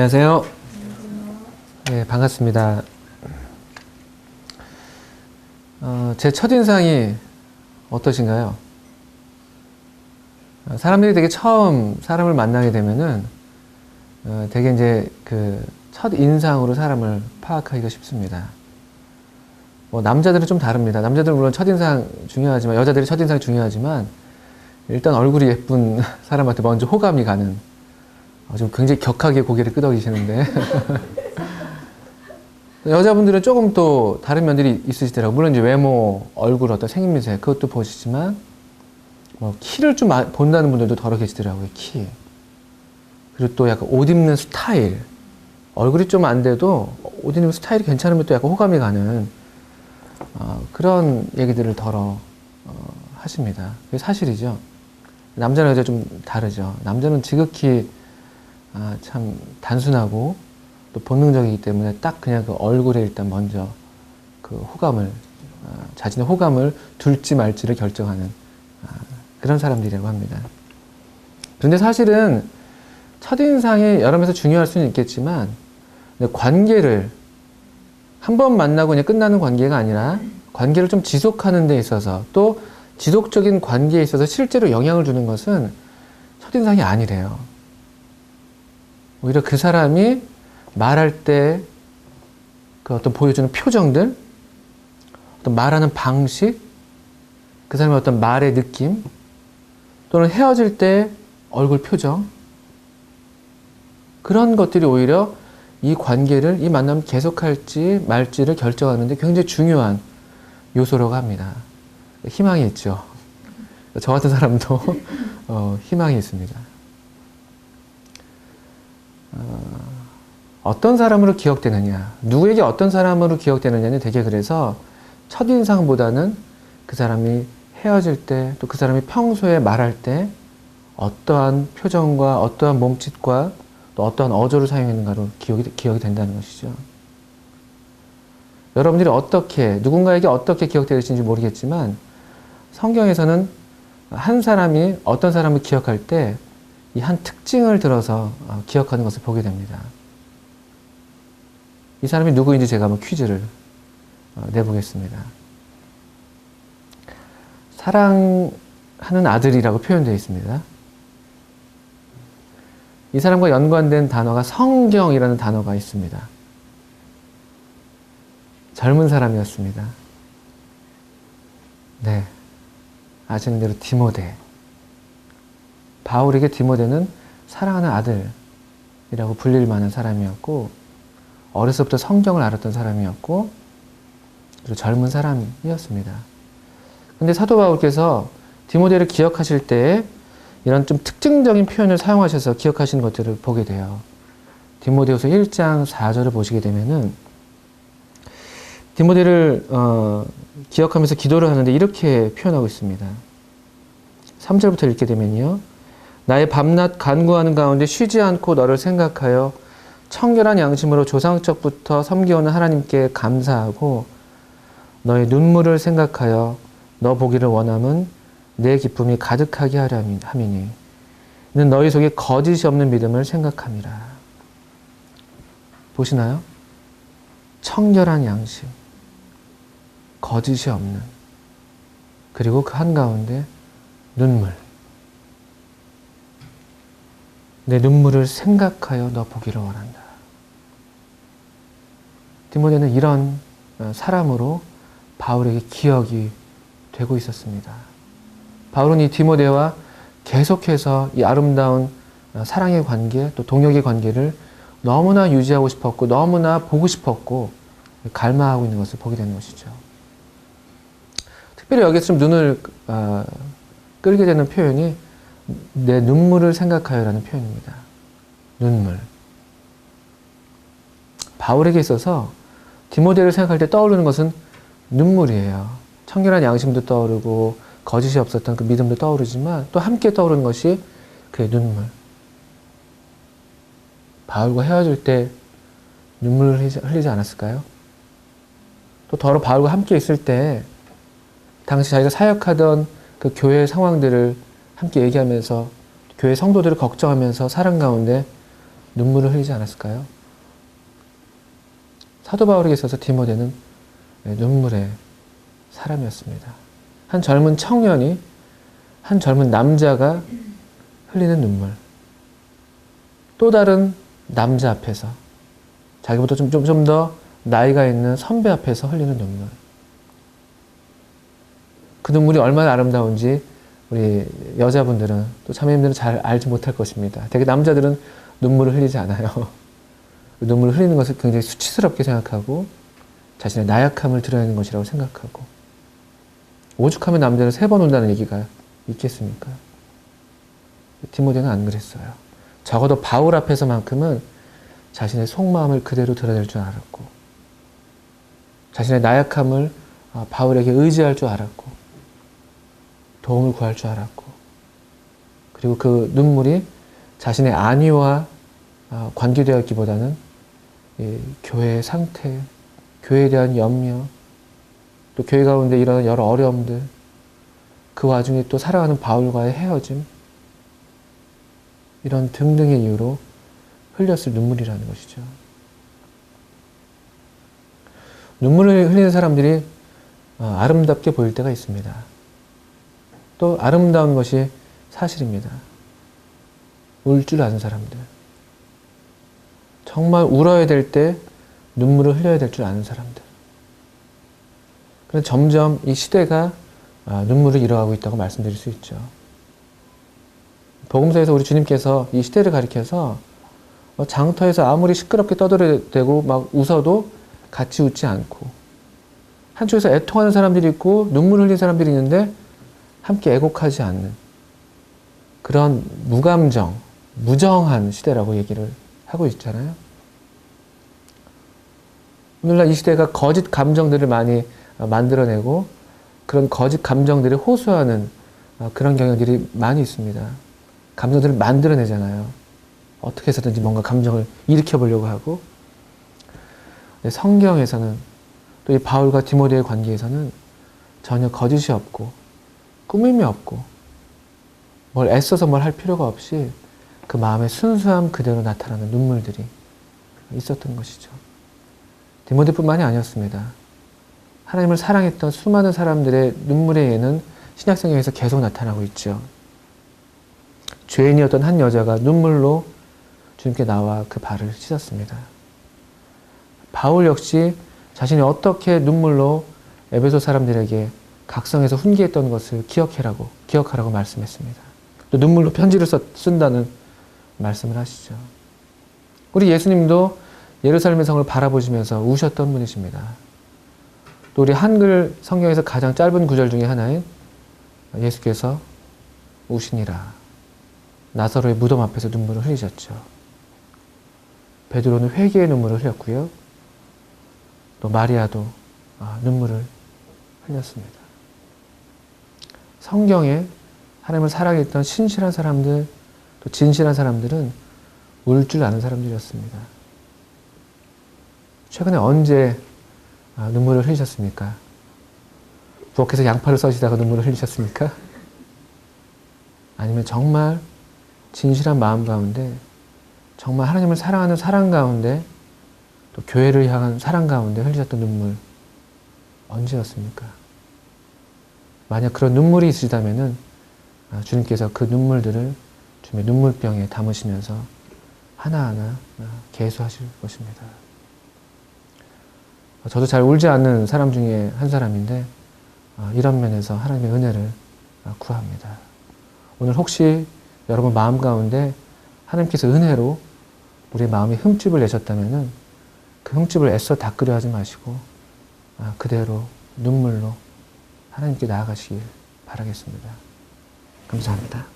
안녕하세요. 네, 반갑습니다. 제 첫인상이 어떠신가요? 사람들이 되게 처음 사람을 만나게 되면은 되게 이제 그 첫인상으로 사람을 파악하기가 쉽습니다. 남자들은 좀 다릅니다. 남자들은 물론 첫인상 중요하지만, 여자들이 첫인상이 중요하지만, 일단 얼굴이 예쁜 사람한테 먼저 호감이 가는, 좀 굉장히 격하게 고개를 끄덕이시는데, 여자분들은 조금 또 다른 면들이 있으시더라고요. 물론 이제 외모, 얼굴, 어떤 생김새, 그것도 보시지만, 키를 좀 본다는 분들도 더러 계시더라고요, 키. 그리고 또 약간 옷 입는 스타일. 얼굴이 좀 안 돼도 옷 입는 스타일이 괜찮으면 또 약간 호감이 가는, 그런 얘기들을 더러 하십니다. 그게 사실이죠. 남자는 여자 좀 다르죠. 남자는 지극히 참 단순하고 또 본능적이기 때문에 딱 그냥 그 얼굴에 일단 먼저 그 호감을, 자신의 호감을 둘지 말지를 결정하는 그런 사람들이라고 합니다. 그런데 사실은 첫인상이 여러 면에서 중요할 수는 있겠지만, 관계를 한 번 만나고 그냥 끝나는 관계가 아니라 관계를 좀 지속하는 데 있어서, 또 지속적인 관계에 있어서 실제로 영향을 주는 것은 첫인상이 아니래요. 오히려 그 사람이 말할 때 그 어떤 보여주는 표정들, 어떤 말하는 방식, 그 사람의 어떤 말의 느낌, 또는 헤어질 때 얼굴 표정, 그런 것들이 오히려 이 관계를, 이 만남을 계속할지 말지를 결정하는데 굉장히 중요한 요소라고 합니다. 희망이 있죠. 저 같은 사람도 희망이 있습니다. 어떤 사람으로 기억되느냐, 누구에게 어떤 사람으로 기억되느냐는 되게, 그래서 첫인상보다는 그 사람이 헤어질 때, 또 그 사람이 평소에 말할 때 어떠한 표정과 어떠한 몸짓과 또 어떠한 어조를 사용했는가로 기억이 된다는 것이죠. 여러분들이 어떻게, 누군가에게 어떻게 기억되실지 모르겠지만, 성경에서는 한 사람이 어떤 사람을 기억할 때 이 한 특징을 들어서 기억하는 것을 보게 됩니다. 이 사람이 누구인지 제가 한번 퀴즈를 내보겠습니다. 사랑하는 아들이라고 표현되어 있습니다. 이 사람과 연관된 단어가 성경이라는 단어가 있습니다. 젊은 사람이었습니다. 네, 아시는 대로 디모데. 바울에게 디모데는 사랑하는 아들이라고 불릴 만한 사람이었고, 어려서부터 성경을 알았던 사람이었고, 그리고 젊은 사람이었습니다. 근데 사도 바울께서 디모데를 기억하실 때 이런 좀 특징적인 표현을 사용하셔서 기억하시는 것들을 보게 돼요. 디모데후서 1장 4절을 보시게 되면은, 디모데를 기억하면서 기도를 하는데 이렇게 표현하고 있습니다. 3절부터 읽게 되면요. 나의 밤낮 간구하는 가운데 쉬지 않고 너를 생각하여 청결한 양심으로 조상적부터 섬겨오는 하나님께 감사하고, 너의 눈물을 생각하여 너 보기를 원함은 내 기쁨이 가득하게 하려 함이니 이는 너희 속에 거짓이 없는 믿음을 생각함이라. 보시나요? 청결한 양심, 거짓이 없는, 그리고 그 한가운데 눈물. 내 눈물을 생각하여 너 보기를 원한다. 디모데는 이런 사람으로 바울에게 기억이 되고 있었습니다. 바울은 이 디모데와 계속해서 이 아름다운 사랑의 관계, 또 동역의 관계를 너무나 유지하고 싶었고, 너무나 보고 싶었고, 갈망하고 있는 것을 보게 되는 것이죠. 특별히 여기서 좀 눈을 끌게 되는 표현이 내 눈물을 생각하여라는 표현입니다. 눈물. 바울에게 있어서 디모데를 생각할 때 떠오르는 것은 눈물이에요. 청결한 양심도 떠오르고 거짓이 없었던 그 믿음도 떠오르지만, 또 함께 떠오르는 것이 그의 눈물. 바울과 헤어질 때 눈물을 흘리지 않았을까요? 또 더러 바울과 함께 있을 때 당시 자기가 사역하던 그 교회 상황들을 함께 얘기하면서, 교회 성도들을 걱정하면서 사랑 가운데 눈물을 흘리지 않았을까요? 사도 바울에게 있어서 디모데는 눈물의 사람이었습니다. 한 젊은 청년이, 한 젊은 남자가 흘리는 눈물. 또 다른 남자 앞에서, 자기보다 좀 더 나이가 있는 선배 앞에서 흘리는 눈물. 그 눈물이 얼마나 아름다운지 우리 여자분들은, 또 자매님들은 잘 알지 못할 것입니다. 되게 남자들은 눈물을 흘리지 않아요. 눈물을 흘리는 것을 굉장히 수치스럽게 생각하고 자신의 나약함을 드러내는 것이라고 생각하고, 오죽하면 남자는 3번 운다는 얘기가 있겠습니까? 디모데는 안 그랬어요. 적어도 바울 앞에서만큼은 자신의 속마음을 그대로 드러낼 줄 알았고, 자신의 나약함을 바울에게 의지할 줄 알았고, 도움을 구할 줄 알았고, 그리고 그 눈물이 자신의 안위와 관계되었기보다는 교회의 상태, 교회에 대한 염려, 또 교회 가운데 일어나는 여러 어려움들, 그 와중에 또 사랑하는 바울과의 헤어짐, 이런 등등의 이유로 흘렸을 눈물이라는 것이죠. 눈물을 흘리는 사람들이 아름답게 보일 때가 있습니다. 또 아름다운 것이 사실입니다. 울 줄 아는 사람들. 정말 울어야 될 때 눈물을 흘려야 될 줄 아는 사람들. 그런데 점점 이 시대가 눈물을 잃어가고 있다고 말씀드릴 수 있죠. 복음서에서 우리 주님께서 이 시대를 가리켜서 장터에서 아무리 시끄럽게 떠들어대고 막 웃어도 같이 웃지 않고, 한쪽에서 애통하는 사람들이 있고 눈물 흘리는 사람들이 있는데 함께 애곡하지 않는 그런 무감정, 무정한 시대라고 얘기를 하고 있잖아요. 오늘날 이 시대가 거짓 감정들을 많이 만들어내고 그런 거짓 감정들을 호소하는 그런 경향들이 많이 있습니다. 감정들을 만들어내잖아요. 어떻게 해서든지 뭔가 감정을 일으켜보려고 하고, 성경에서는 또 이 바울과 디모데의 관계에서는 전혀 거짓이 없고 꾸밈이 없고 뭘 애써서 뭘 할 필요가 없이 그 마음의 순수함 그대로 나타나는 눈물들이 있었던 것이죠. 디모데뿐만이 아니었습니다. 하나님을 사랑했던 수많은 사람들의 눈물의 예는 신약성경에서 계속 나타나고 있죠. 죄인이었던 한 여자가 눈물로 주님께 나와 그 발을 씻었습니다. 바울 역시 자신이 어떻게 눈물로 에베소 사람들에게 각성해서 훈계했던 것을 기억하라고 말씀했습니다. 또 눈물로 편지를 쓴다는 말씀을 하시죠. 우리 예수님도 예루살렘의 성을 바라보시면서 우셨던 분이십니다. 또 우리 한글 성경에서 가장 짧은 구절 중에 하나인 예수께서 우시니라. 나사로의 무덤 앞에서 눈물을 흘리셨죠. 베드로는 회개의 눈물을 흘렸고요. 또 마리아도 눈물을 흘렸습니다. 성경에 하나님을 사랑했던 신실한 사람들, 또 진실한 사람들은 울 줄 아는 사람들이었습니다. 최근에 언제 눈물을 흘리셨습니까? 부엌에서 양파를 써시다가 눈물을 흘리셨습니까? 아니면 정말 진실한 마음 가운데, 정말 하나님을 사랑하는 사랑 가운데, 또 교회를 향한 사랑 가운데 흘리셨던 눈물, 언제였습니까? 만약 그런 눈물이 있으시다면은 주님께서 그 눈물들을 주님의 눈물병에 담으시면서 하나하나 계수하실 것입니다. 저도 잘 울지 않는 사람 중에 한 사람인데 이런 면에서 하나님의 은혜를 구합니다. 오늘 혹시 여러분 마음 가운데 하나님께서 은혜로 우리의 마음에 흠집을 내셨다면은 그 흠집을 애써 닦으려 하지 마시고 그대로 눈물로 하나님께 나아가시길 바라겠습니다. 감사합니다.